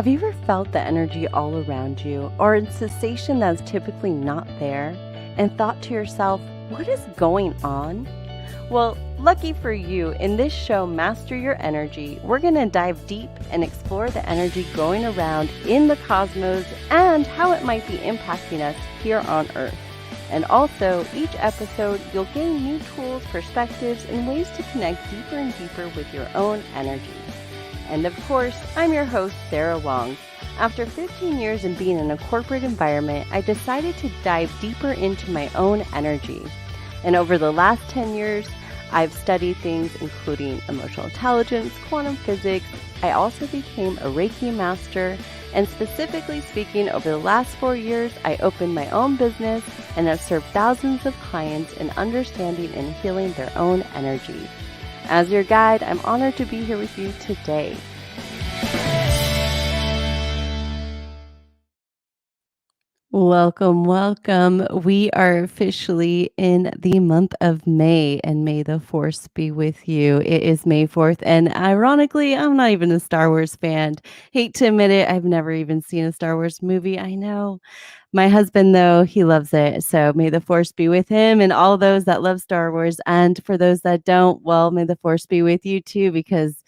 Have you ever felt the energy all around you, or a sensation that's typically not there, and thought to yourself, what is going on? Well, lucky for you, in this show, Master Your Energy, we're going to dive deep and explore the energy going around in the cosmos and how it might be impacting us here on Earth. And also, each episode, you'll gain new tools, perspectives, and ways to connect deeper and deeper with your own energy. And of course, I'm your host, Sara Wong. After 15 years of being in a corporate environment, I decided to dive deeper into my own energy. And over the last 10 years, I've studied things including emotional intelligence, quantum physics. I also became a Reiki master. And specifically speaking, over the last 4 years, I opened my own business and have served thousands of clients in understanding and healing their own energy. As your guide, I'm honored to be here with you today. Welcome, welcome. We are officially in the month of May, and may the force be with you. It is May 4th, and ironically, I'm not even a Star Wars fan. Hate to admit it, I've never even seen a Star Wars movie. I know. My husband, though, he loves it. So may the force be with him and all those that love Star Wars. And for those that don't, well, may the force be with you too, because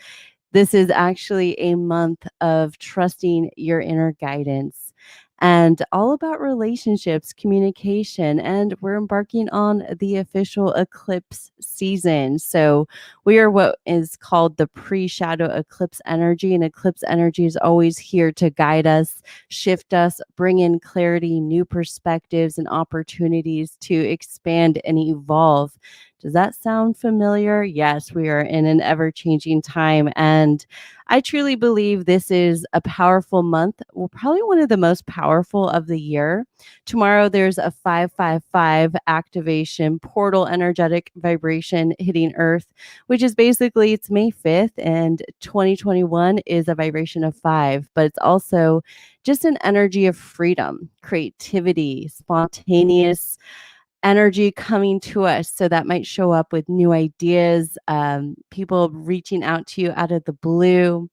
this is actually a month of trusting your inner guidance and all about relationships, communication, and we're embarking on the official eclipse season. So we are what is called the pre-shadow eclipse energy, and eclipse energy is always here to guide us, shift us, bring in clarity, new perspectives, and opportunities to expand and evolve. Does that sound familiar? Yes, we are in an ever-changing time, and I truly believe this is a powerful month. Well, probably one of the most powerful of the year. Tomorrow, there's a 555 activation portal energetic vibration hitting Earth, which is basically it's May 5th, and 2021 is a vibration of 5, but it's also just an energy of freedom, creativity, spontaneous energy coming to us. So that might show up with new ideas, people reaching out to you out of the blue,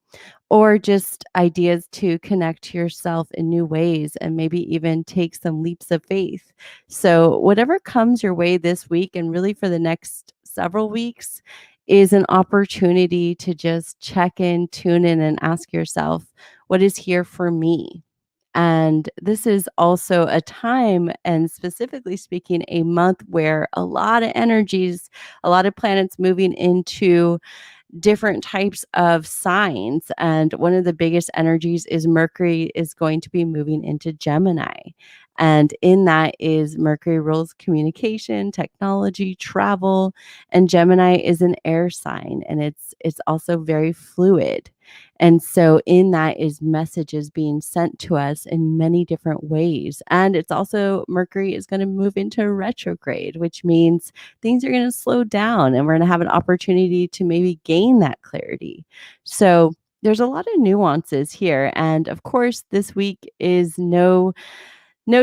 or just ideas to connect to yourself in new ways and maybe even take some leaps of faith. So whatever comes your way this week and really for the next several weeks is an opportunity to just check in, tune in, and ask yourself, what is here for me? And this is also a time, and specifically speaking, a month where a lot of energies, a lot of planets moving into different types of signs. And one of the biggest energies is Mercury is going to be moving into Gemini. And in that is Mercury rules communication, technology, travel, and Gemini is an air sign, and it's also very fluid. And so in that is messages being sent to us in many different ways. And it's also Mercury is going to move into retrograde, which means things are going to slow down and we're going to have an opportunity to maybe gain that clarity. So there's a lot of nuances here. And of course, this week is no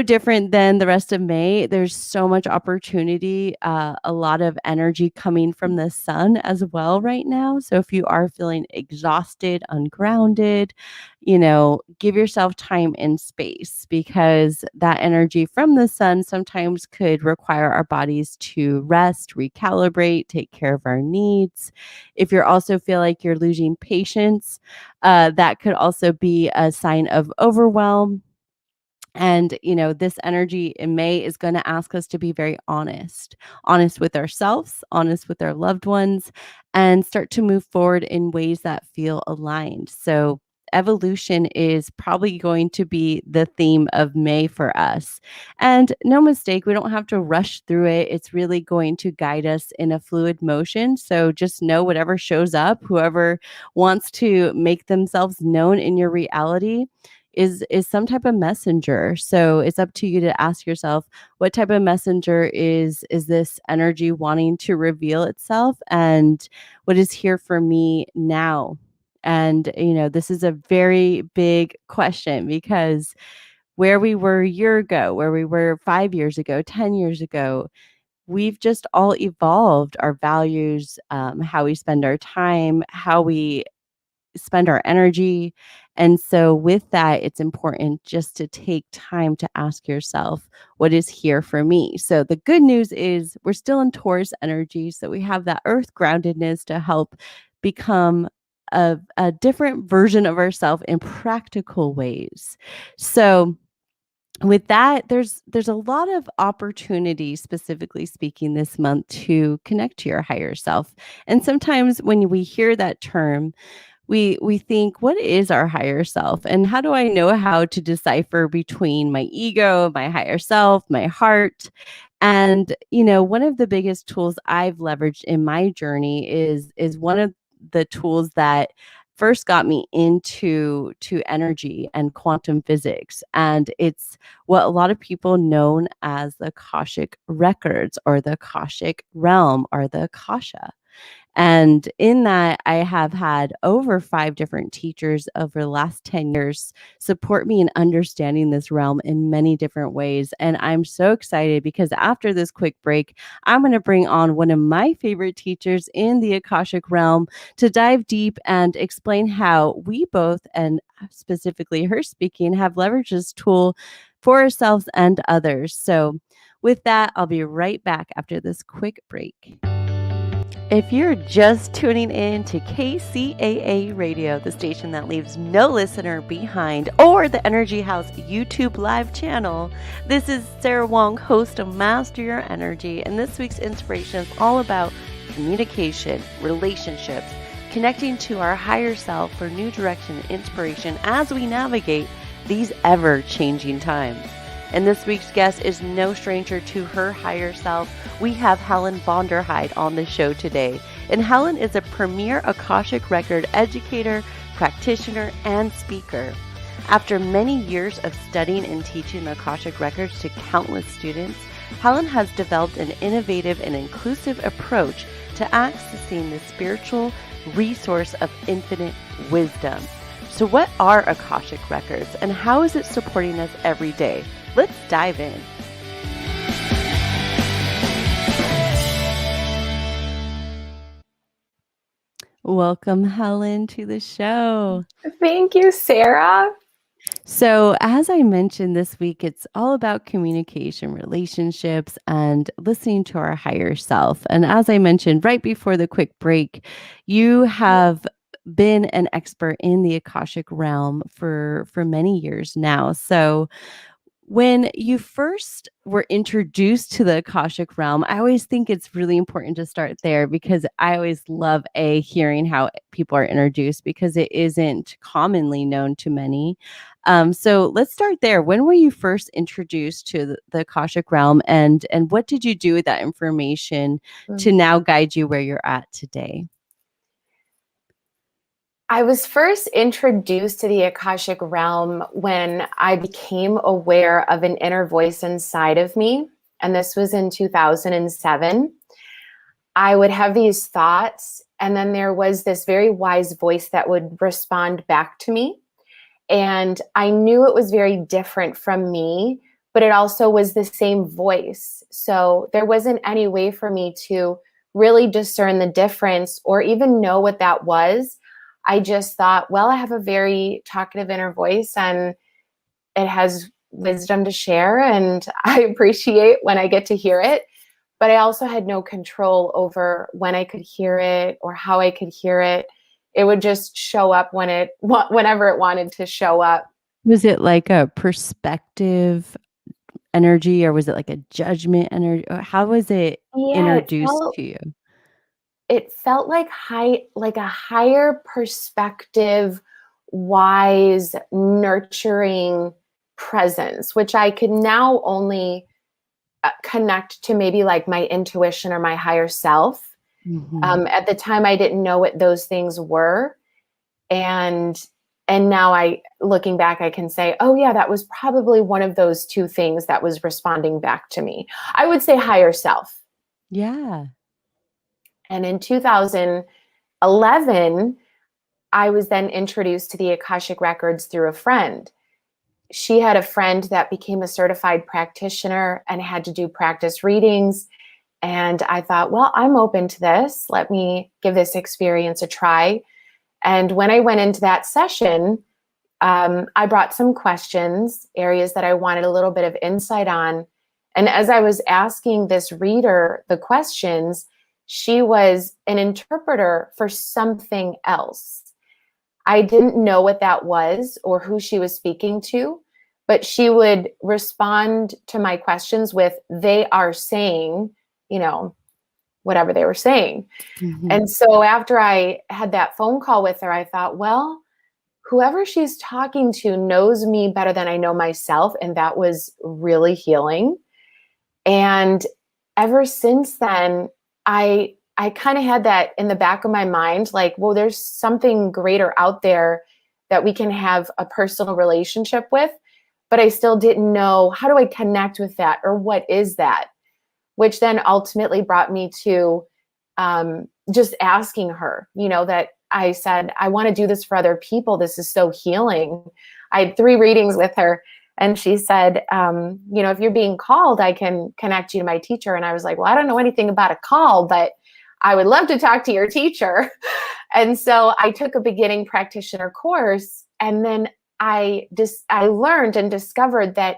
different than the rest of May. There's so much opportunity, a lot of energy coming from the sun as well right now. So if you are feeling exhausted, ungrounded, give yourself time and space, because that energy from the sun sometimes could require our bodies to rest, recalibrate, take care of our needs. If you also feel like you're losing patience, that could also be a sign of overwhelm. And, this energy in May is going to ask us to be very honest with ourselves, honest with our loved ones, and start to move forward in ways that feel aligned. So evolution is probably going to be the theme of May for us. And no mistake, we don't have to rush through it. It's really going to guide us in a fluid motion. So just know whatever shows up, whoever wants to make themselves known in your reality is some type of messenger. So it's up to you to ask yourself, what type of messenger is this energy wanting to reveal itself, and what is here for me now? And this is a very big question, because where we were a year ago, where we were 5 years ago, 10 years ago, we've just all evolved our values, how we spend our time, how we spend our energy. And so with that, it's important just to take time to ask yourself, what is here for me? So the good news is we're still in Taurus energy. So we have that earth groundedness to help become a different version of ourselves in practical ways. So with that, there's a lot of opportunity, specifically speaking, this month to connect to your higher self. And sometimes when we hear that term, we think, what is our higher self, and how do I know how to decipher between my ego, my higher self, my heart? And one of the biggest tools I've leveraged in my journey is one of the tools that first got me into energy and quantum physics, and it's what a lot of people known as the Akashic records, or the Akashic realm, or the Akasha. And in that, I have had over 5 different teachers over the last 10 years support me in understanding this realm in many different ways. And I'm so excited because after this quick break, I'm going to bring on one of my favorite teachers in the Akashic realm to dive deep and explain how we both, and specifically her speaking, have leveraged this tool for ourselves and others. So with that, I'll be right back after this quick break. If you're just tuning in to KCAA Radio, the station that leaves no listener behind, or the Energy House YouTube live channel, this is Sara Wong, host of Master Your Energy, and this week's inspiration is all about communication, relationships, connecting to our higher self for new direction and inspiration as we navigate these ever-changing times. And this week's guest is no stranger to her higher self. We have Helen Vonderheide on the show today. And Helen is a Premier Akashic Record Educator, Practitioner, and Speaker. After many years of studying and teaching the Akashic Records to countless students, Helen has developed an innovative and inclusive approach to accessing the spiritual resource of infinite wisdom. So what are Akashic Records, and how is it supporting us every day? Let's dive in. Welcome, Helen, to the show. Thank you, Sarah. So, as I mentioned this week, it's all about communication, relationships, and listening to our higher self. And as I mentioned right before the quick break, you have been an expert in the Akashic realm for many years now. So, when you first were introduced to the Akashic realm, I always think it's really important to start there, because I always love hearing how people are introduced, because it isn't commonly known to many. So let's start there. When were you first introduced to the Akashic realm, and what did you do with that information to now guide you where you're at today? I was first introduced to the Akashic realm when I became aware of an inner voice inside of me, and this was in 2007. I would have these thoughts, and then there was this very wise voice that would respond back to me. And I knew it was very different from me, but it also was the same voice. So there wasn't any way for me to really discern the difference or even know what that was. I just thought, well, I have a very talkative inner voice and it has wisdom to share, and I appreciate when I get to hear it. But I also had no control over when I could hear it or how I could hear it. It would just show up whenever it wanted to show up. Was it like a perspective energy, or was it like a judgment energy? How was it introduced to you? It felt like a higher perspective, wise, nurturing presence, which I could now only connect to maybe like my intuition or my higher self. Mm-hmm. At the time, I didn't know what those things were. And now looking back, I can say, oh yeah, that was probably one of those two things that was responding back to me. I would say higher self. Yeah. And in 2011, I was then introduced to the Akashic Records through a friend. She had a friend that became a certified practitioner and had to do practice readings. And I thought, well, I'm open to this. Let me give this experience a try. And when I went into that session, I brought some questions, areas that I wanted a little bit of insight on. And as I was asking this reader the questions, she was an interpreter for something else. I didn't know what that was or who she was speaking to, but she would respond to my questions with, they are saying, whatever they were saying. Mhm. And so after I had that phone call with her, I thought, well, whoever she's talking to knows me better than I know myself. And that was really healing. And ever since then, I kind of had that in the back of my mind, like, well, there's something greater out there that we can have a personal relationship with, but I still didn't know, how do I connect with that, or what is that? Which then ultimately brought me to just asking her, that I said, I want to do this for other people. This is so healing. I had 3 readings with her. And she said, if you're being called, I can connect you to my teacher. And I was like, well, I don't know anything about a call, but I would love to talk to your teacher. And so I took a beginning practitioner course. And then I learned and discovered that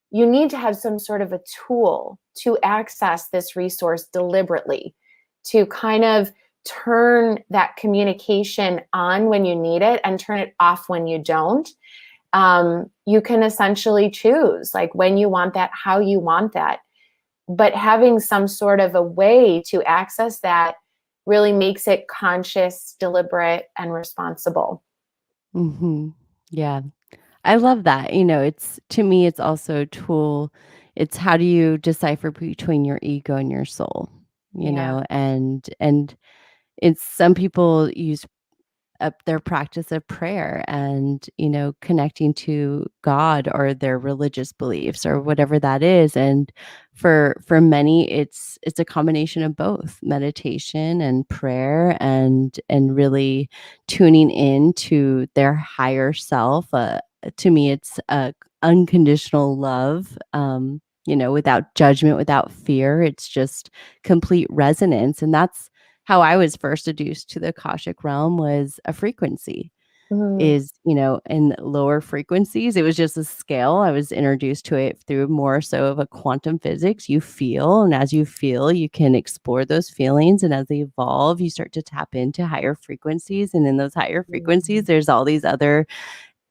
you need to have some sort of a tool to access this resource deliberately, to kind of turn that communication on when you need it and turn it off when you don't. You can essentially choose like when you want that, how you want that. But having some sort of a way to access that really makes it conscious, deliberate, and responsible. Mhm. Yeah. I love that. It's to me, it's also a tool. It's how do you decipher between your ego and your soul, Yeah. and it's some people use their practice of prayer and connecting to God or their religious beliefs or whatever that is. And for many, it's a combination of both meditation and prayer and really tuning in to their higher self. To me, it's unconditional love. Without judgment, without fear. It's just complete resonance, and that's how I was first introduced to the Akashic realm. Was a frequency. Mhm. Is, in lower frequencies, it was just a scale. I was introduced to it through more so of a quantum physics. You feel, and as you feel, you can explore those feelings, and as they evolve, you start to tap into higher frequencies, and in those higher frequencies, there's all these other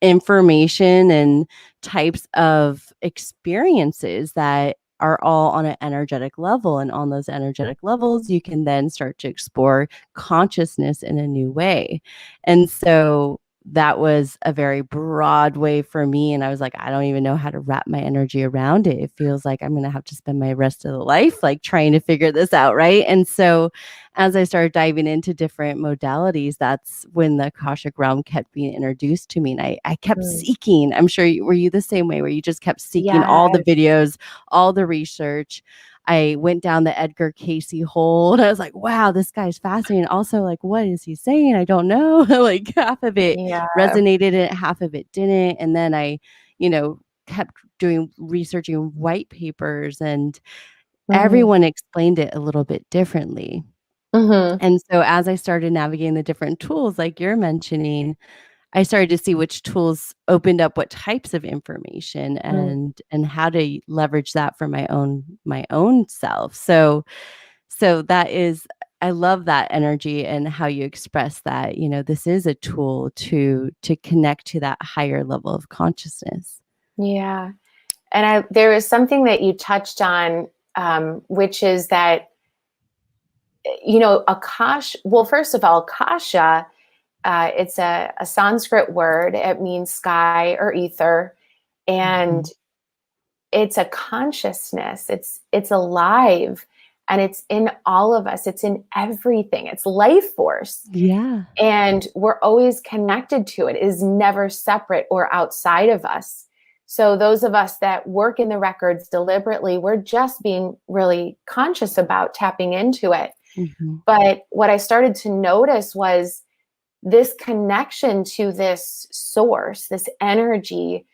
information and types of experiences that are all on an energetic level. And on those energetic levels, you can then start to explore consciousness in a new way. And so that was a very broad way for me. And I was like, I don't even know how to wrap my energy around it. It feels like I'm going to have to spend my rest of the life like trying to figure this out. Right. And so as I started diving into different modalities, that's when the Akashic realm kept being introduced to me. And I kept Mm. seeking. I'm sure were you the same way, where you just kept seeking all the Yes. videos, all the research? I went down the Edgar Casey hole and I was like, wow, this guy's fascinating. Also, like, what is he saying? I don't know. Like half of it Yeah. resonated and half of it didn't. And then I, kept doing researching white papers, and Mhm. everyone explained it a little bit differently. Mhm. And so as I started navigating the different tools like you're mentioning, I started to see which tools opened up what types of information Mm. and how to leverage that for my own self. So that is, I love that energy and how you express that, this is a tool to connect to that higher level of consciousness. Yeah. And there was something that you touched on, which is that, well, first of all, Akasha, it's a Sanskrit word. It means sky or ether. And Mhm. it's a consciousness. It's alive, and it's in all of us. It's in everything. It's life force. Yeah. And we're always connected to it. It is never separate or outside of us. So those of us that work in the records deliberately, we're just being really conscious about tapping into it. Mhm. But what I started to notice was this connection to this source, this energy.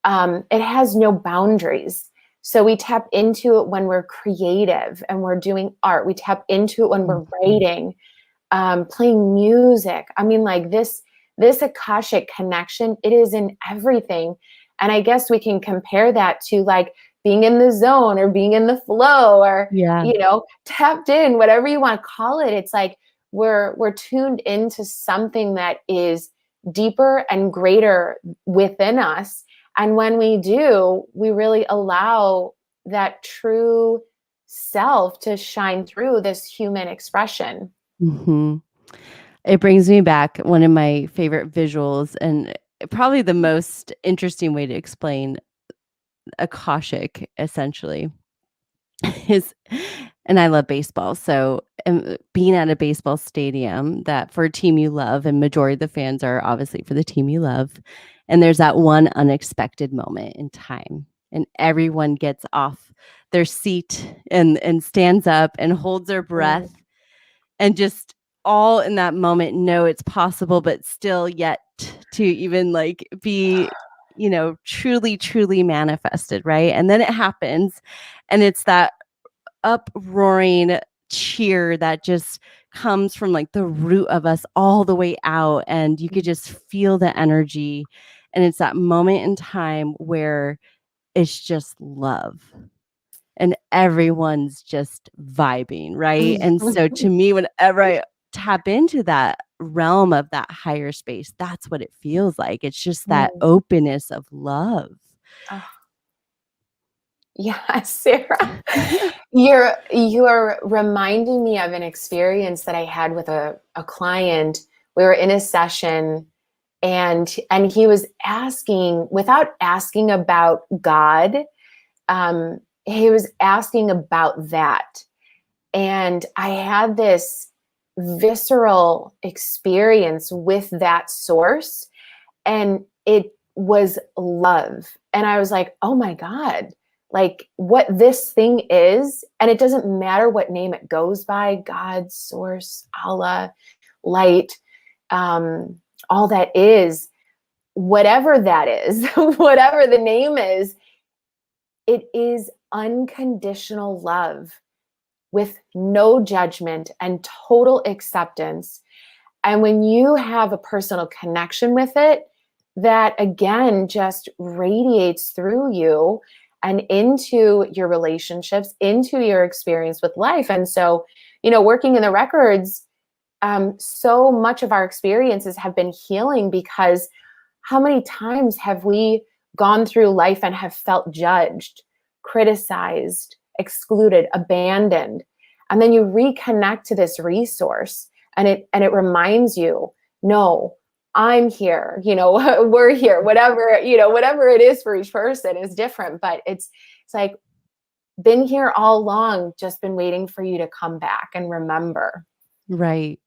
It has no boundaries. So we tap into it when we're creative and we're doing art. We tap into it when we're Mhm. writing. playing music. I mean, like this Akashic connection, it is in everything. And I guess we can compare that to like being in the zone or being in the flow or, Yeah. tapped in, whatever you want to call it. It's like we're tuned into something that is deeper and greater within us. And when we do, we really allow that true self to shine through this human expression. Mm-hmm. It brings me back one of my favorite visuals, and probably the most interesting way to explain Akashic, essentially, is, and I love baseball. So being at a baseball stadium that for a team you love, and majority of the fans are obviously for the team you love, and there's that one unexpected moment in time, and everyone gets off their seat and stands up and holds their breath, and just all in that moment know it's possible, but still yet to even like be, truly manifested, right? And then it happens, and it's that uproaring cheer that just comes from like the root of us all the way out, and you could just feel the energy, and it's that moment in time where it's just love and everyone's just vibing, right? And so to me, whenever I tap into that realm of that higher space, that's what it feels like. It's just that openness of love. Oh, yeah, Sarah. You're reminding me of an experience that I had with a client. We were in a session, and he was asking, without asking about God, he was asking about that. And I had this visceral experience with that source, and it was love. And I was like, oh my God, like what this thing is. And it doesn't matter what name it goes by, God, source, Allah, light, all that is, whatever that is, whatever the name is, it is unconditional love with no judgment and total acceptance. And when you have a personal connection with it, that again just radiates through you and into your relationships, into your experience with life. And so, working in the records, so much of our experiences have been healing, because how many times have we gone through life and have felt judged, criticized, excluded, abandoned? And then you reconnect to this resource, and it reminds you, no, I'm here, we're here, whatever it is for each person is different, but it's like been here all along, just been waiting for you to come back and remember. Right.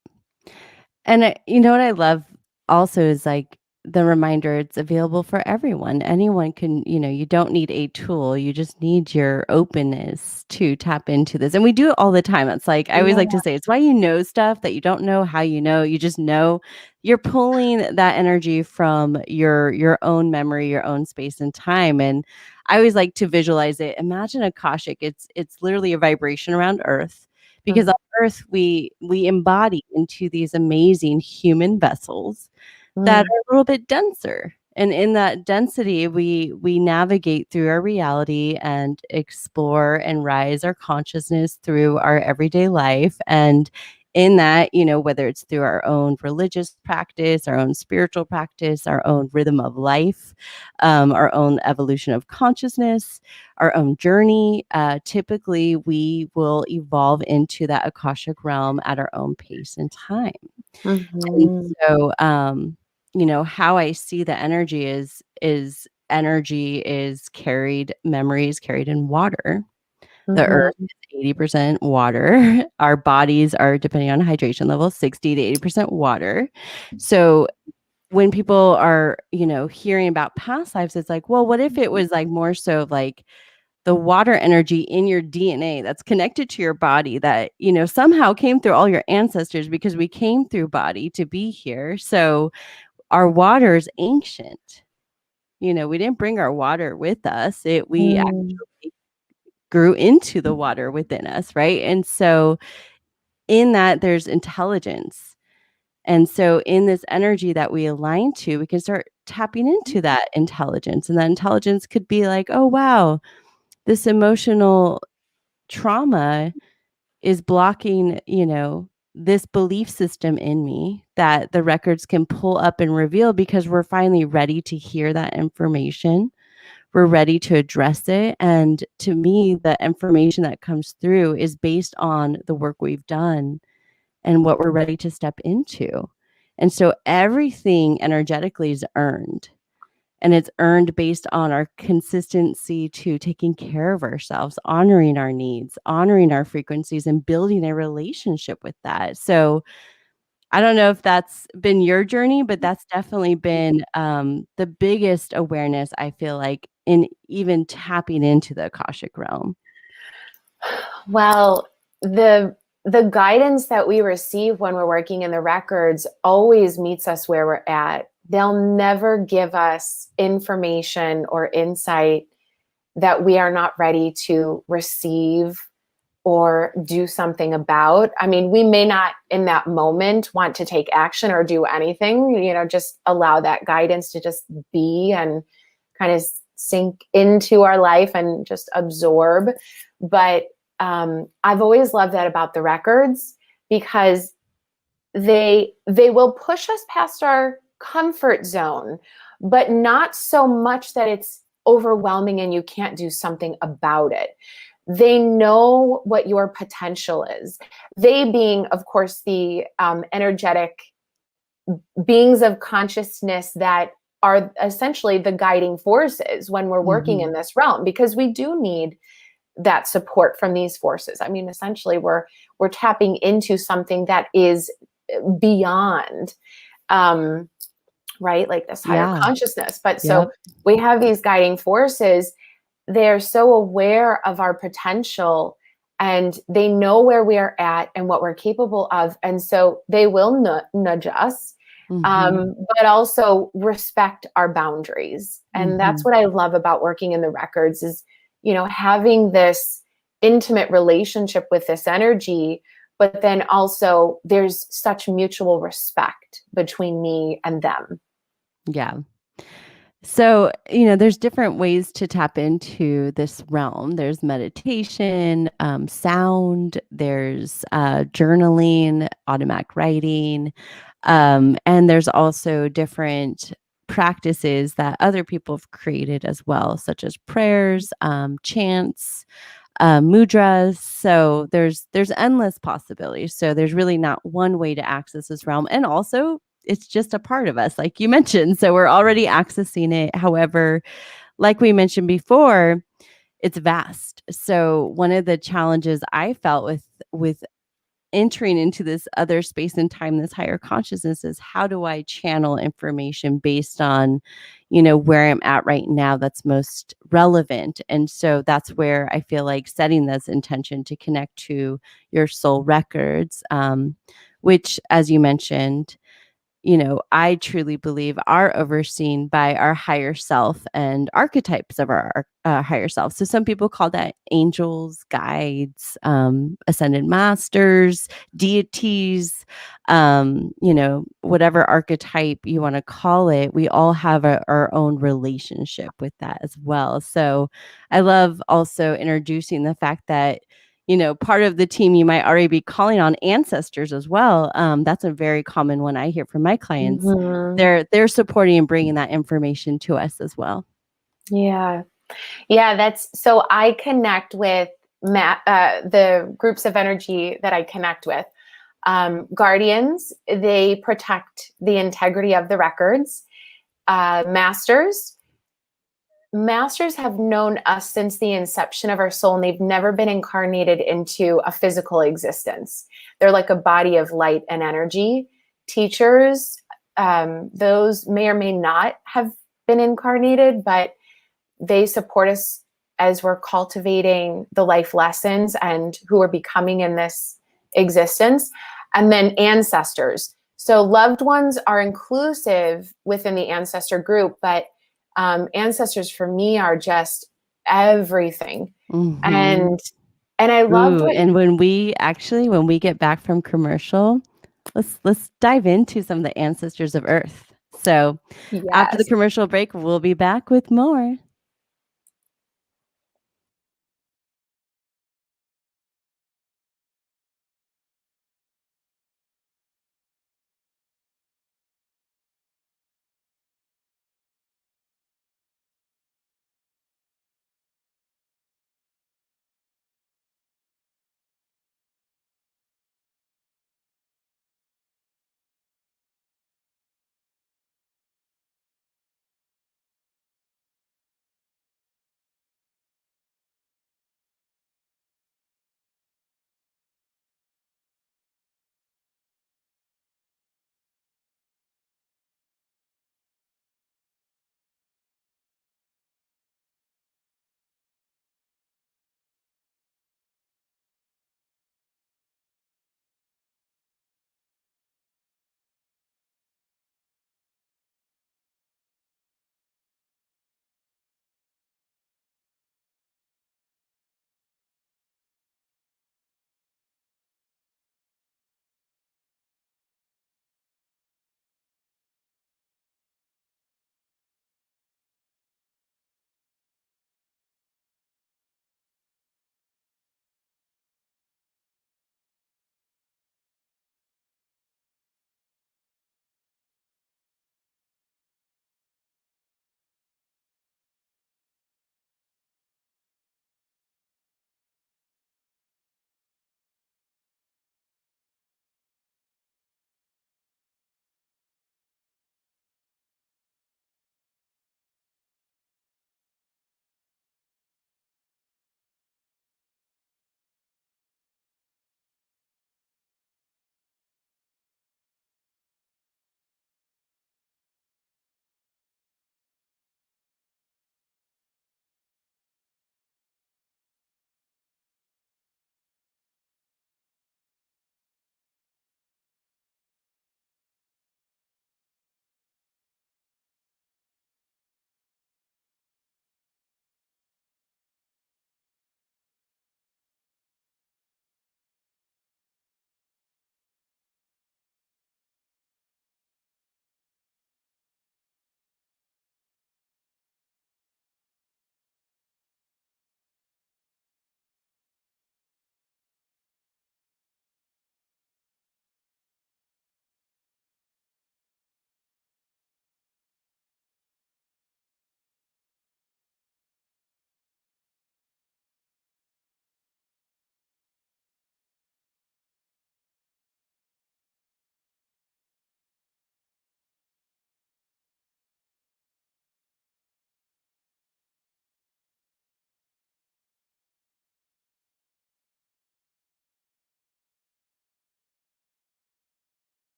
And you know what I love also is like the reminder it's available for everyone. Anyone can, you don't need a tool. You just need your openness to tap into this. And we do it all the time. It's like, I always like to say, it's why you know stuff that you don't know how you know. You just know you're pulling that energy from your own memory, your own space and time. And I always like to visualize it. Imagine Akashic. It's literally a vibration around Earth, because on Earth we embody into these amazing human vessels that are a little bit denser, and in that density we navigate through our reality and explore and rise our consciousness through our everyday life. And in that, whether it's through our own religious practice, our own spiritual practice, our own rhythm of life, our own evolution of consciousness, our own journey, typically we will evolve into that Akashic realm at our own pace and time. And so, how I see the energy is energy is carried, memory is carried in water. The earth is 80% water. Our bodies are, depending on hydration level, 60 to 80% water. So when people are, hearing about past lives, it's like, well, what if it was like more so of like the water energy in your DNA that's connected to your body that, somehow came through all your ancestors, because we came through body to be here. So our water is ancient. We didn't bring our water with us. We actually grew into the water within us, right? And so in that there's intelligence. And so in this energy that we align to, we can start tapping into that intelligence. And that intelligence could be like, oh, wow, this emotional trauma is blocking, this belief system in me that the records can pull up and reveal because we're finally ready to hear that information. We're ready to address it. And to me, the information that comes through is based on the work we've done and what we're ready to step into. And so everything energetically is earned. And it's earned based on our consistency to taking care of ourselves, honoring our needs, honoring our frequencies, and building a relationship with that. So I don't know if that's been your journey, but that's definitely been the biggest awareness, I feel like, in even tapping into the Akashic realm. Well, the guidance that we receive when we're working in the records always meets us where we're at. They'll never give us information or insight that we are not ready to receive or do something about. I mean, we may not in that moment want to take action or do anything, just allow that guidance to just be and kind of sink into our life and just absorb. But I've always loved that about the records, because they will push us past our comfort zone, but not so much that it's overwhelming and you can't do something about it. They know what your potential is. They being, of course, the energetic beings of consciousness that are essentially the guiding forces when we're working in this realm, because we do need that support from these forces. I mean, essentially, we're tapping into something that is beyond, right? Like this higher consciousness. But so we have these guiding forces. They're so aware of our potential, and they know where we are at and what we're capable of. And so they will nudge us, but also respect our boundaries. And that's what I love about working in the records is, having this intimate relationship with this energy, but then also there's such mutual respect between me and them. Yeah. So, there's different ways to tap into this realm. There's meditation, sound, there's journaling, automatic writing, and there's also different practices that other people have created as well, such as prayers, chants, mudras. So there's endless possibilities. So there's really not one way to access this realm. And also, it's just a part of us, like you mentioned. So we're already accessing it. However, like we mentioned before, it's vast. So one of the challenges I felt with entering into this other space and time, this higher consciousness, is how do I channel information based on, where I'm at right now that's most relevant. And so that's where I feel like setting this intention to connect to your soul records, which, as you mentioned, I truly believe are overseen by our higher self and archetypes of our higher self. So some people call that angels, guides, ascended masters, deities, whatever archetype you want to call it. We all have our own relationship with that as well. So I love also introducing the fact that part of the team you might already be calling on ancestors as well. That's a very common one I hear from my clients. They're supporting and bringing that information to us as well. Yeah. That's so I connect with the groups of energy that I connect with. Guardians, they protect the integrity of the records. Masters have known us since the inception of our soul, and they've never been incarnated into a physical existence. They're like a body of light and energy. Teachers, those may or may not have been incarnated, but they support us as we're cultivating the life lessons and who are becoming in this existence. And then ancestors. So loved ones are inclusive within the ancestor group, but ancestors for me are just everything. And And I loved Ooh, what and when we get back from commercial, let's dive into some of the ancestors of Earth. So after the yes. commercial break, we'll be back with more.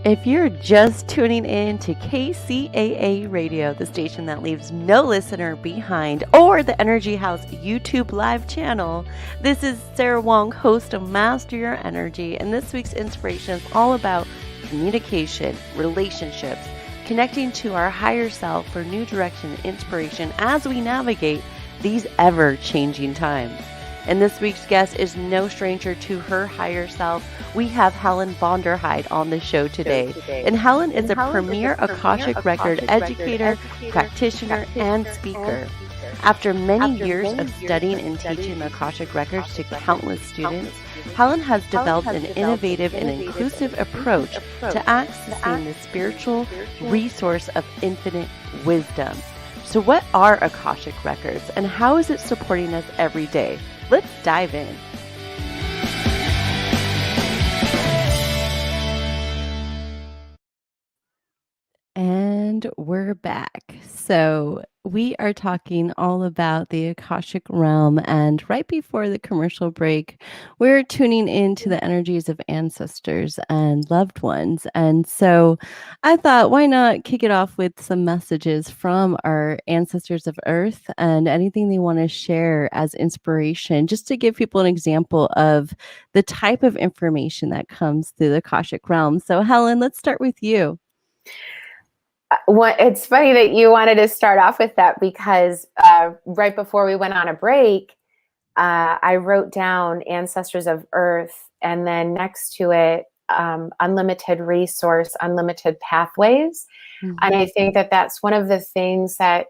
If you're just tuning in to KCAA Radio, the station that leaves no listener behind, or the Energy House YouTube live channel, this is Sara Wong, host of Master Your Energy, and this week's inspiration is all about communication, relationships, connecting to our higher self for new direction and inspiration as we navigate these ever-changing times. And this week's guest is no stranger to her higher self. We have Helen Vonderheide on the show today. And Helen is a Premier Akashic Record Educator, Practitioner, and Speaker. After many years of studying and teaching the Akashic Records to countless students, Helen has developed an innovative and inclusive approach to accessing the spiritual resource of infinite wisdom. So what are Akashic Records and how is it supporting us every day? Let's dive in. And we're back. So we are talking all about the Akashic realm. And right before the commercial break, we're tuning into the energies of ancestors and loved ones. And so I thought, why not kick it off with some messages from our ancestors of Earth and anything they want to share as inspiration, just to give people an example of the type of information that comes through the Akashic realm. So Helen, let's start with you. It's funny that you wanted to start off with that because right before we went on a break, I wrote down Ancestors of Earth, and then next to it, unlimited resource, unlimited pathways. Mm-hmm. And I think that that's one of the things that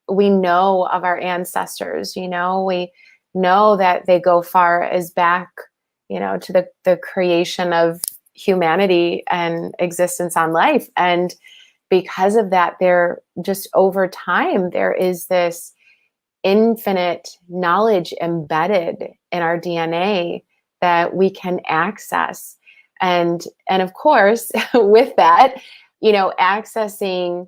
we know of our ancestors. You know, we know that they go far as back, you know, to the creation of humanity and existence on life. And because of that, there just over time, there is this infinite knowledge embedded in our DNA that we can access. And of course, with that, you know, accessing,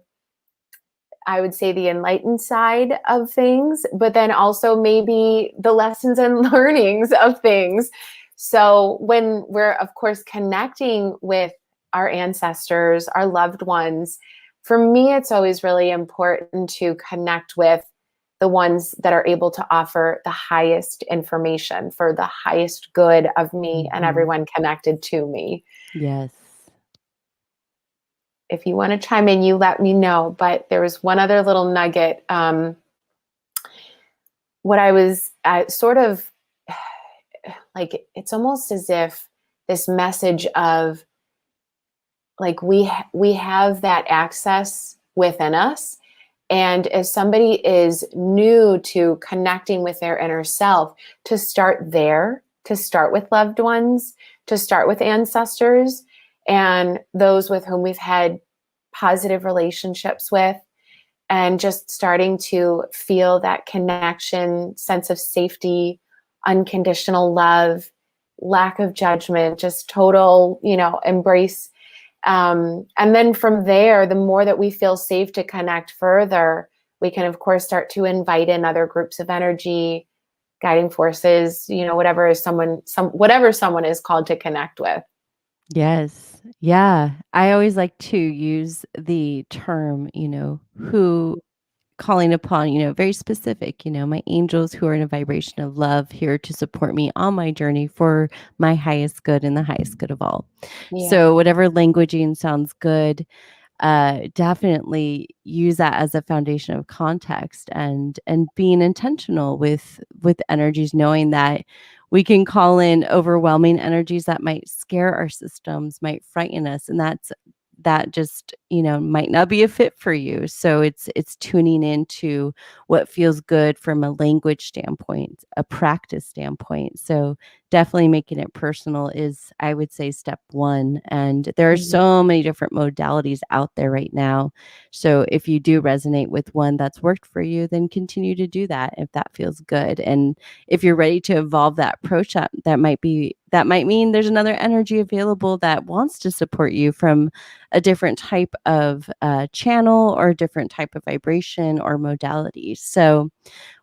I would say, the enlightened side of things, but then also maybe the lessons and learnings of things. So when we're, of course, connecting with our ancestors, our loved ones, for me, it's always really important to connect with the ones that are able to offer the highest information for the highest good of me and everyone connected to me. Yes. If you want to chime in, you let me know. But there was one other little nugget. What I was sort of like, it's almost as if this message of like we have that access within us. And if somebody is new to connecting with their inner self, to start there, to start with loved ones, to start with ancestors and those with whom we've had positive relationships with, and just starting to feel that connection, sense of safety, unconditional love, lack of judgment, just total, you know, embrace. And then from there, the more that we feel safe to connect further, we can, of course, start to invite in other groups of energy, guiding forces, you know, whatever someone is called to connect with. Yes. Yeah. I always like to use the term, you know, who calling upon, you know, very specific, you know, my angels who are in a vibration of love here to support me on my journey for my highest good and the highest good of all. Yeah. So whatever languaging sounds good, definitely use that as a foundation of context and being intentional with energies, knowing that we can call in overwhelming energies that might scare our systems, might frighten us, and that just, you know, might not be a fit for you. So it's tuning into what feels good from a language standpoint, a practice standpoint. So definitely making it personal is, I would say, step one. And there are so many different modalities out there right now. So if you do resonate with one that's worked for you, then continue to do that if that feels good. And if you're ready to evolve that approach, that might mean there's another energy available that wants to support you from a different type of channel or a different type of vibration or modality. So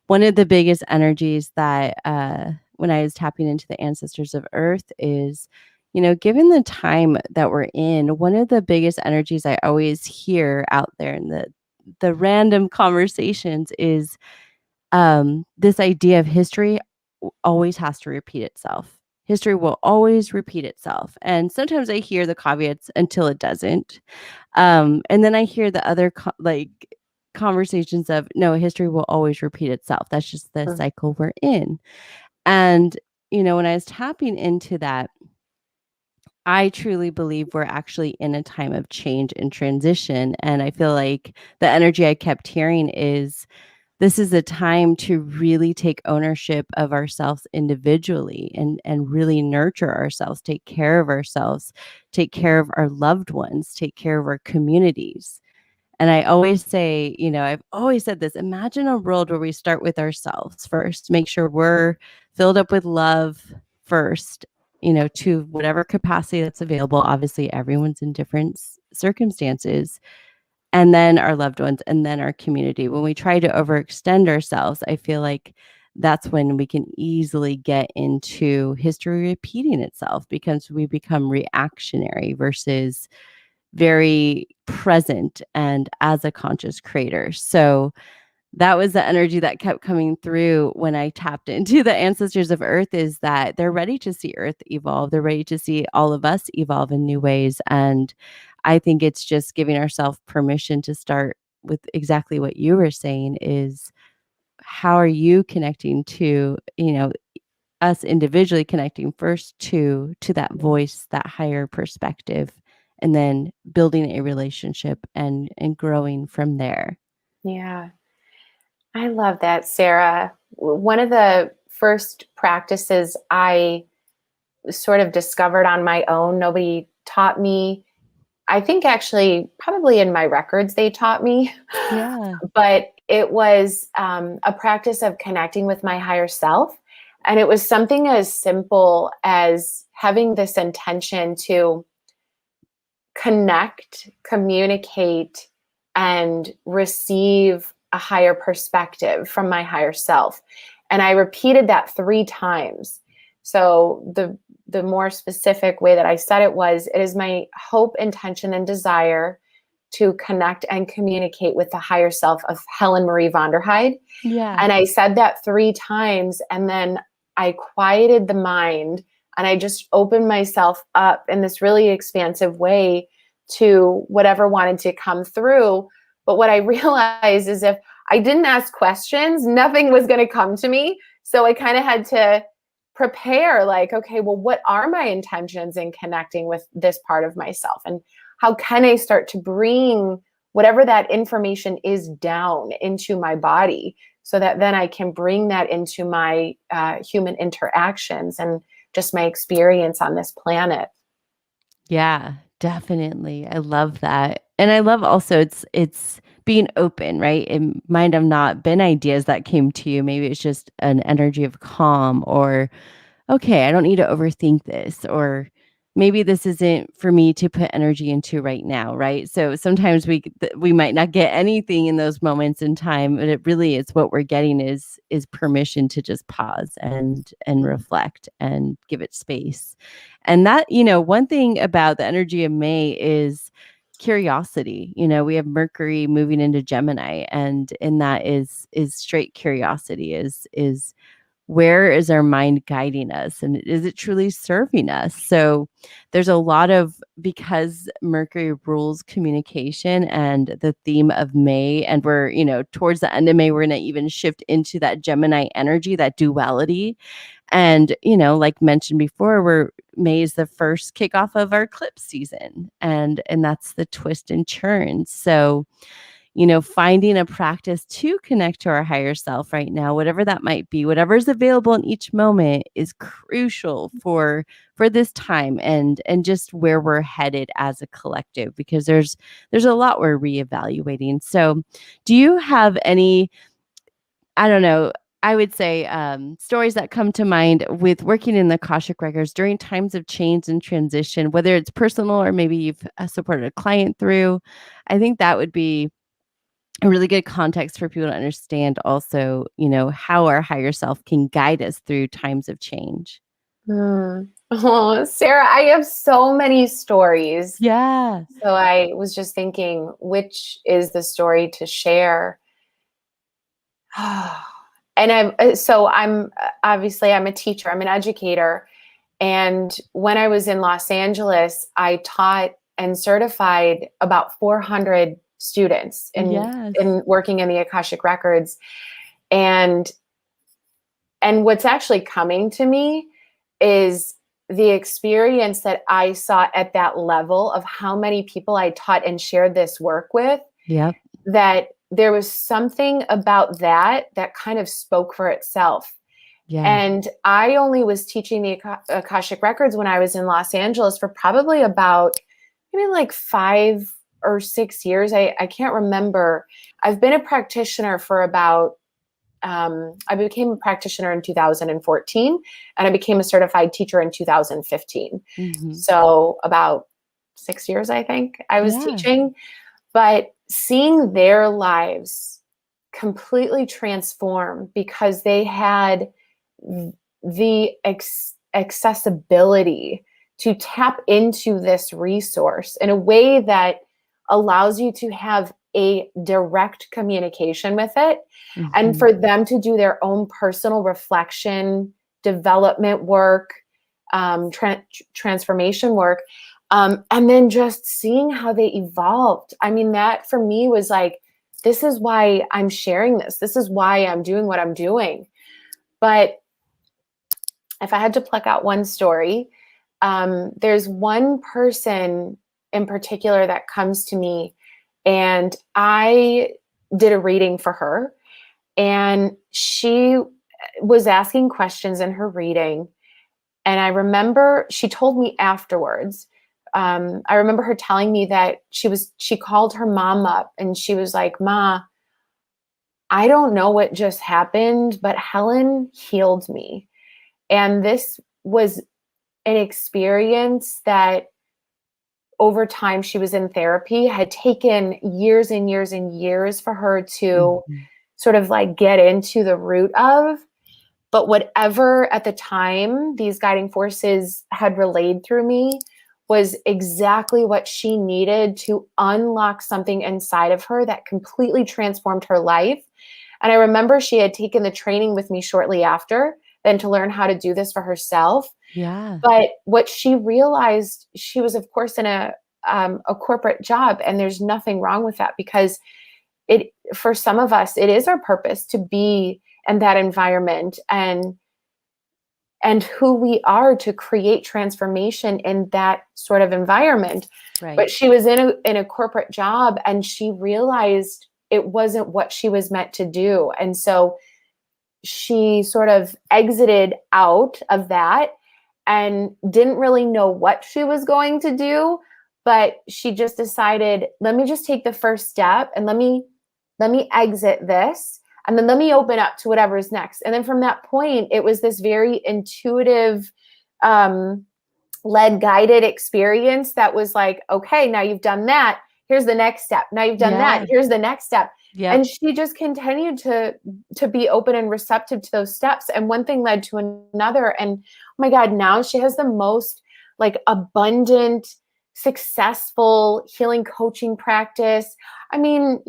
one of the biggest energies that when I was tapping into the ancestors of Earth is, given the time that we're in, one of the biggest energies I always hear out there in the random conversations is this idea of history always has to repeat itself. History will always repeat itself. And sometimes I hear the caveats until it doesn't. And then I hear the other conversations of no, history will always repeat itself. That's just the cycle we're in. And, when I was tapping into that, I truly believe we're actually in a time of change and transition. And I feel like the energy I kept hearing is this is a time to really take ownership of ourselves individually and really nurture ourselves, take care of ourselves, take care of our loved ones, take care of our communities. And I always say, I've always said this, imagine a world where we start with ourselves first, make sure we're filled up with love first, to whatever capacity that's available. Obviously, everyone's in different circumstances, and then our loved ones, and then our community. When we try to overextend ourselves, I feel like that's when we can easily get into history repeating itself because we become reactionary versus very present and as a conscious creator. So that was the energy that kept coming through when I tapped into the ancestors of Earth, is that they're ready to see Earth evolve. They're ready to see all of us evolve in new ways. And I think it's just giving ourselves permission to start with exactly what you were saying is how are you connecting to, us individually connecting first to that voice, that higher perspective, and then building a relationship and growing from there. Yeah. I love that, Sarah. One of the first practices I sort of discovered on my own, nobody taught me. I think actually, probably in my records, they taught me. Yeah. But it was a practice of connecting with my higher self. And it was something as simple as having this intention to connect, communicate, and receive a higher perspective from my higher self. And I repeated that 3 times. So the more specific way that I said it was, it is my hope, intention, and desire to connect and communicate with the higher self of Helen Vonderheide. Yeah. And I said that 3 times, and then I quieted the mind and I just opened myself up in this really expansive way to whatever wanted to come through. But what I realized is if I didn't ask questions, nothing was going to come to me. So I kind of had to prepare, like, okay, well, what are my intentions in connecting with this part of myself? And how can I start to bring whatever that information is down into my body so that then I can bring that into my human interactions and just my experience on this planet. Yeah, definitely. I love that. And I love also it's being open, right? It might have not been ideas that came to you. Maybe it's just an energy of calm or okay, I don't need to overthink this, or maybe this isn't for me to put energy into right now, right? So sometimes we might not get anything in those moments in time, but it really is what we're getting is permission to just pause and reflect and give it space. And that, one thing about the energy of May is curiosity. We have Mercury moving into Gemini, and in that is straight curiosity, is where is our mind guiding us, and is it truly serving us? So there's a lot of, because Mercury rules communication and the theme of May, and we're towards the end of May, we're going to even shift into that Gemini energy, that duality. And like mentioned before, May is the first kickoff of our eclipse season, and that's the twist and turn. So finding a practice to connect to our higher self right now, whatever that might be, whatever is available in each moment, is crucial for this time and just where we're headed as a collective, because there's a lot we're reevaluating. So do you have any, I don't know, I would say stories that come to mind with working in the Akashic Records during times of change and transition, whether it's personal or maybe you've supported a client through? I think that would be a really good context for people to understand also, how our higher self can guide us through times of change. Oh, Sarah, I have so many stories. Yeah. So I was just thinking, which is the story to share? And I'm obviously I'm a teacher, I'm an educator. And when I was in Los Angeles, I taught and certified about 400 students Yes. in working in the Akashic Records. And what's actually coming to me is the experience that I saw at that level of how many people I taught and shared this work with, Yep. that there was something about that kind of spoke for itself. Yeah. And I only was teaching the Akashic Records when I was in Los Angeles for probably about maybe like 5 or 6 years. I can't remember. I've been a practitioner for about I became a practitioner in 2014, and I became a certified teacher in 2015. Mm-hmm. So about 6 years, I think, I was Yeah. teaching. But seeing their lives completely transform because they had the accessibility to tap into this resource in a way that allows you to have a direct communication with it, and for them to do their own personal reflection, development work, transformation work, and then just seeing how they evolved. I mean, that for me was like, this is why I'm sharing this. This is why I'm doing what I'm doing. But if I had to pluck out one story, there's one person in particular that comes to me, and I did a reading for her, and she was asking questions in her reading. And I remember she told me afterwards, I remember her telling me that she called her mom up and she was like, "Ma, I don't know what just happened, but Helen healed me." And this was an experience that over time she was in therapy, had taken years and years and years for her to sort of like get into the root of. But whatever at the time these guiding forces had relayed through me was exactly what she needed to unlock something inside of her that completely transformed her life. And I remember she had taken the training with me shortly after, then to learn how to do this for herself. Yeah. But what she realized, she was, of course, in a corporate job, and there's nothing wrong with that, because for some of us, it is our purpose to be in that environment and who we are to create transformation in that sort of environment. Right. But she was in a corporate job, and she realized it wasn't what she was meant to do. And so she sort of exited out of that and didn't really know what she was going to do, but she just decided, let me just take the first step and let me exit this, and then let me open up to whatever's next. And then from that point, it was this very intuitive, led, guided experience that was like, okay, now you've done that, here's the next step. Now you've done that, here's the next step. Yep. And she just continued to be open and receptive to those steps. And one thing led to another. And oh my God, now she has the most like abundant, successful healing coaching practice. I mean,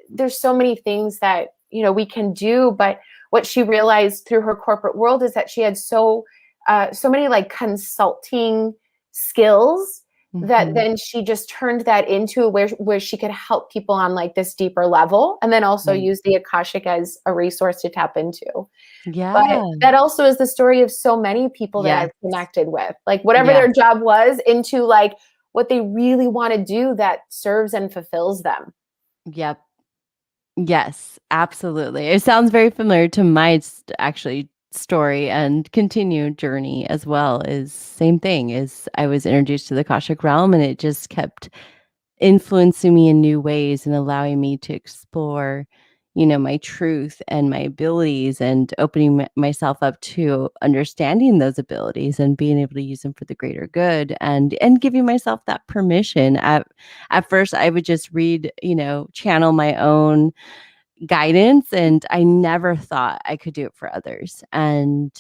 there's so many things that, we can do, but what she realized through her corporate world is that she had so many like consulting skills that then she just turned that into where she could help people on like this deeper level, and then also use the Akashic as a resource to tap into. Yeah. But that also is the story of so many people that I've connected with, like whatever their job was, into like what they really want to do that serves and fulfills them. Yep. Yes, absolutely. It sounds very familiar to my actually story and continued journey as well. Is same thing. Is I was introduced to the Akashic realm, and it just kept influencing me in new ways and allowing me to explore, my truth and my abilities, and opening myself up to understanding those abilities and being able to use them for the greater good, and giving myself that permission. At first, I would just read, channel my own guidance, and I never thought I could do it for others. And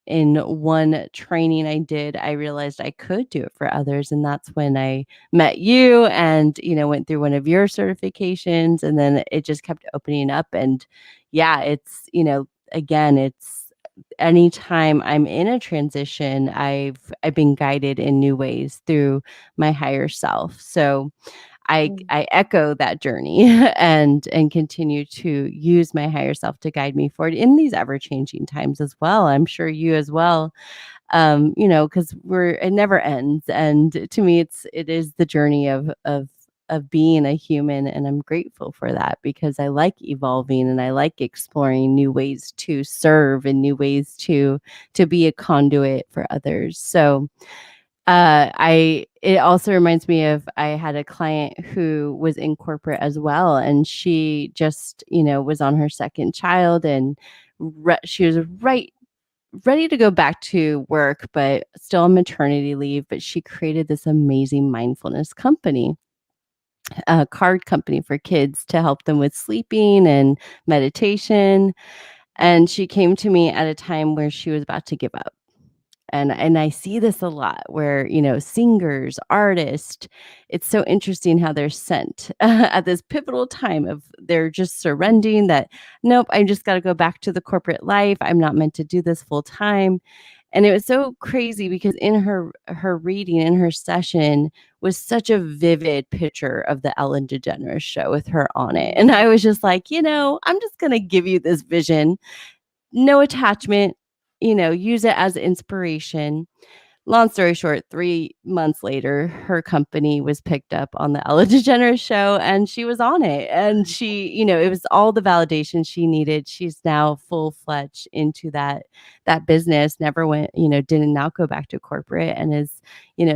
in one training I did, I realized I could do it for others. And that's when I met you and, went through one of your certifications. And then it just kept opening up. And yeah, it's, again, it's anytime I'm in a transition, I've been guided in new ways through my higher self. So I echo that journey and continue to use my higher self to guide me forward in these ever changing times as well. I'm sure you as well, because it never ends. And to me, it is the journey of being a human, and I'm grateful for that because I like evolving and I like exploring new ways to serve and new ways to be a conduit for others. So it also reminds me of I had a client who was in corporate as well, and she just, was on her second child, and she was ready to go back to work, but still on maternity leave. But she created this amazing mindfulness company, a card company for kids to help them with sleeping and meditation. And she came to me at a time where she was about to give up. And I see this a lot where, singers, artists, it's so interesting how they're sent at this pivotal time of they're just surrendering that, nope, I just got to go back to the corporate life. I'm not meant to do this full time. And it was so crazy because in her reading, in her session, was such a vivid picture of the Ellen DeGeneres show with her on it. And I was just like, I'm just going to give you this vision, no attachment, use it as inspiration. Long story short, 3 months later, her company was picked up on the Ellen DeGeneres show and she was on it. And she, it was all the validation she needed. She's now full-fledged into that business, never went, did not go back to corporate and is,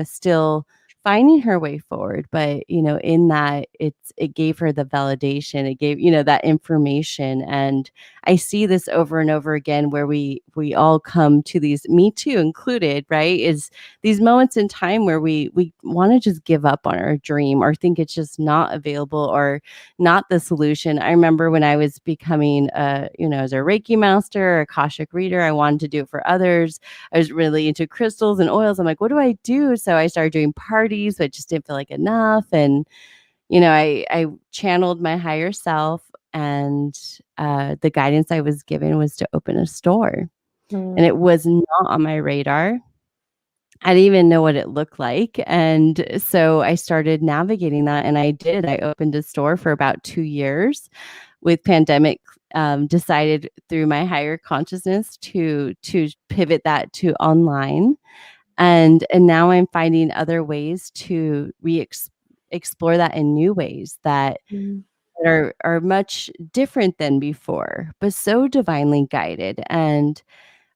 still finding her way forward. But, in that it gave her the validation, it gave, that information. And I see this over and over again where we all come to these, me too included, right? Is these moments in time where we want to just give up on our dream or think it's just not available or not the solution. I remember when I was becoming as a Reiki master, Akashic reader, I wanted to do it for others. I was really into crystals and oils. I'm like, what do I do? So I started doing parties, but it just didn't feel like enough. And I channeled my higher self, and the guidance I was given was to open a store. And it was not on my radar. I didn't even know what it looked like. And so I started navigating that, and I did. I opened a store for about 2 years. With pandemic, decided through my higher consciousness to pivot that to online. And now I'm finding other ways to explore that in new ways that are much different than before, but so divinely guided. And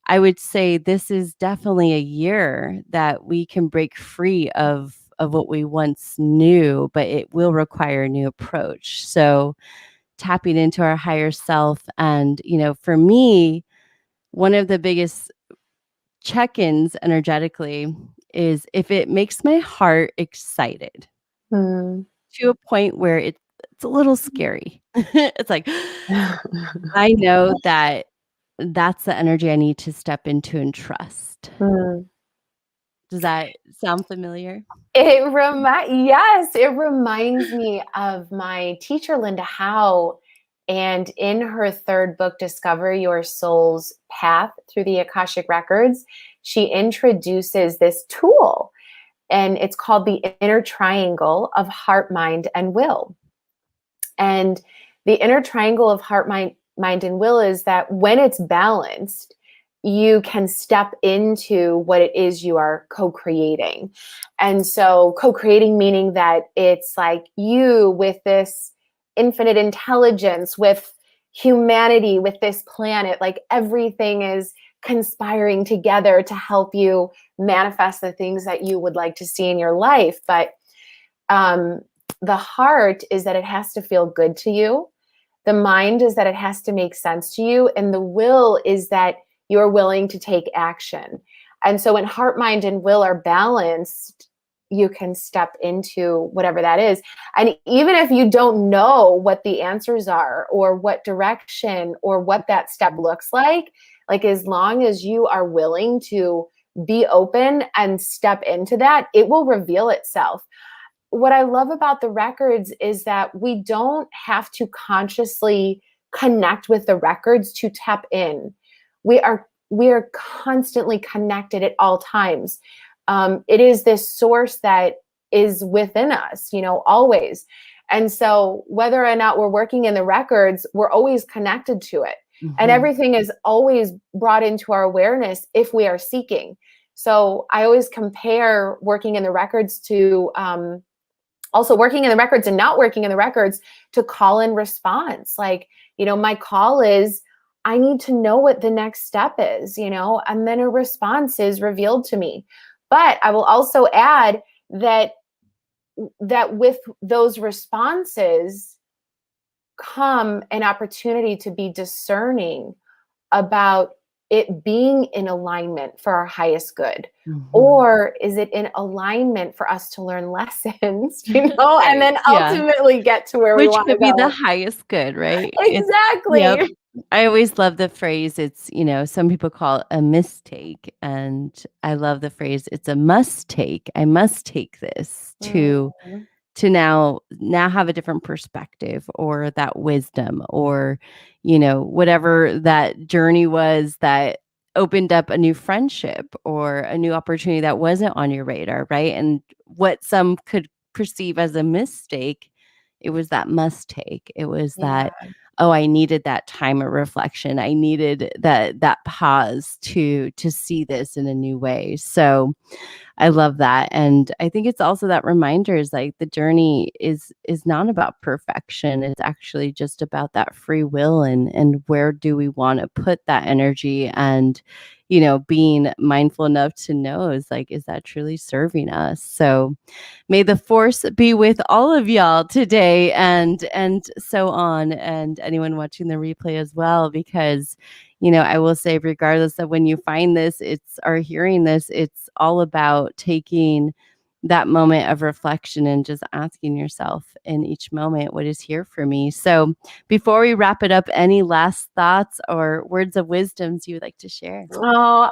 I would say this is definitely a year that we can break free of what we once knew, but it will require a new approach. So tapping into our higher self. And, for me, one of the biggest check-ins energetically is if it makes my heart excited to a point where it's a little scary. It's like, I know that that's the energy I need to step into and trust. Does that sound familiar? Yes, it reminds me of my teacher, Linda Howe. And in her third book, Discover Your Soul's Path Through the Akashic Records, she introduces this tool, and it's called the inner triangle of heart, mind, and will. And the inner triangle of heart, mind, and will is that when it's balanced, you can step into what it is you are co-creating. And so co-creating meaning that it's like you with this infinite intelligence, with humanity, with this planet, like everything is conspiring together to help you manifest the things that you would like to see in your life. But the heart is that it has to feel good to you. The mind is that it has to make sense to you. And the will is that you're willing to take action. And so when heart, mind, and will are balanced, you can step into whatever that is. And even if you don't know what the answers are or what direction or what that step looks like, Like, as long as you are willing to be open and step into that, it will reveal itself. What I love about the records is that we don't have to consciously connect with the records to tap in. We are constantly connected at all times. It is this source that is within us, always. And so whether or not we're working in the records, we're always connected to it. Mm-hmm. And everything is always brought into our awareness if we are seeking. So I always compare working in the records to also working in the records and not working in the records to call and response. Like, my call is, I need to know what the next step is, and then a response is revealed to me. But I will also add that with those responses come an opportunity to be discerning about it being in alignment for our highest good. Mm-hmm. Or is it in alignment for us to learn lessons, right. And then ultimately get to where we want to go. Which could be the highest good, right? Exactly. Yep. I always love the phrase, it's, some people call it a mistake. And I love the phrase, it's a must take. I must take this to now have a different perspective, or that wisdom, or, whatever that journey was that opened up a new friendship or a new opportunity that wasn't on your radar, right? And what some could perceive as a mistake, it was that must take. It was that, I needed that time of reflection. I needed that pause to see this in a new way. So I love that. And I think it's also that reminder is like the journey is not about perfection. It's actually just about that free will and where do we want to put that energy, and, being mindful enough to know is that truly serving us? So may the force be with all of y'all today, and so on, and anyone watching the replay as well, because I will say, regardless of when you find this, or hearing this, it's all about taking that moment of reflection and just asking yourself in each moment, what is here for me? So before we wrap it up, any last thoughts or words of wisdoms you would like to share? Oh,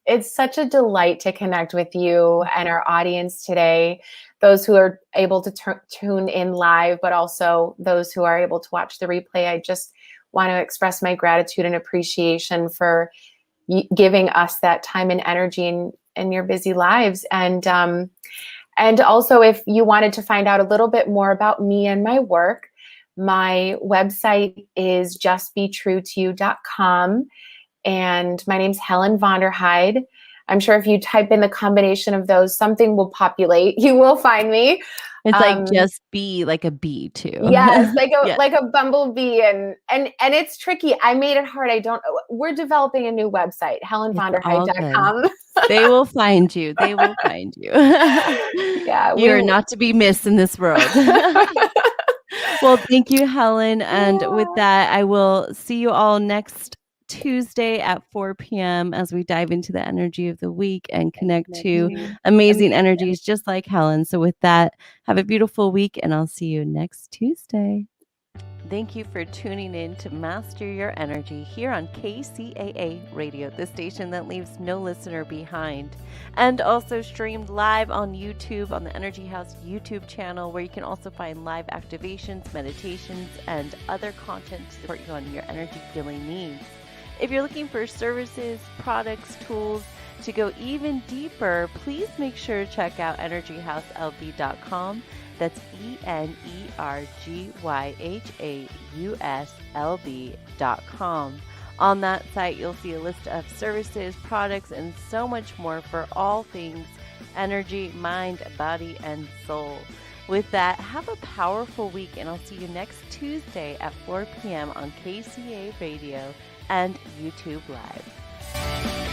it's such a delight to connect with you and our audience today, those who are able to tune in live, but also those who are able to watch the replay. I just want to express my gratitude and appreciation for giving us that time and energy in your busy lives. And also, if you wanted to find out a little bit more about me and my work, my website is justbetruetoyou.com. And my name's Helen Vonderheide. I'm sure if you type in the combination of those, something will populate. You will find me. It's like just be like a bee too. Yes, like a bumblebee, and it's tricky. I made it hard. We're developing a new website, helenvonderheide.com. They will find you. They will find you. Yeah, you're not to be missed in this world. Well, thank you, Helen. And with that, I will see you all next Tuesday at 4 p.m. as we dive into the energy of the week and connect to amazing energies just like Helen. So with that, have a beautiful week, and I'll see you next Tuesday. Thank you for tuning in to Master Your Energy here on KCAA Radio, the station that leaves no listener behind, and also streamed live on YouTube on the Energy House YouTube channel, where you can also find live activations, meditations, and other content to support you on your energy healing needs. If you're looking for services, products, tools to go even deeper, please make sure to check out energyhouselb.com. That's ENERGYHAUSLB.com. On that site, you'll see a list of services, products, and so much more for all things energy, mind, body, and soul. With that, have a powerful week, and I'll see you next Tuesday at 4 p.m. on KCAA Radio and YouTube Live.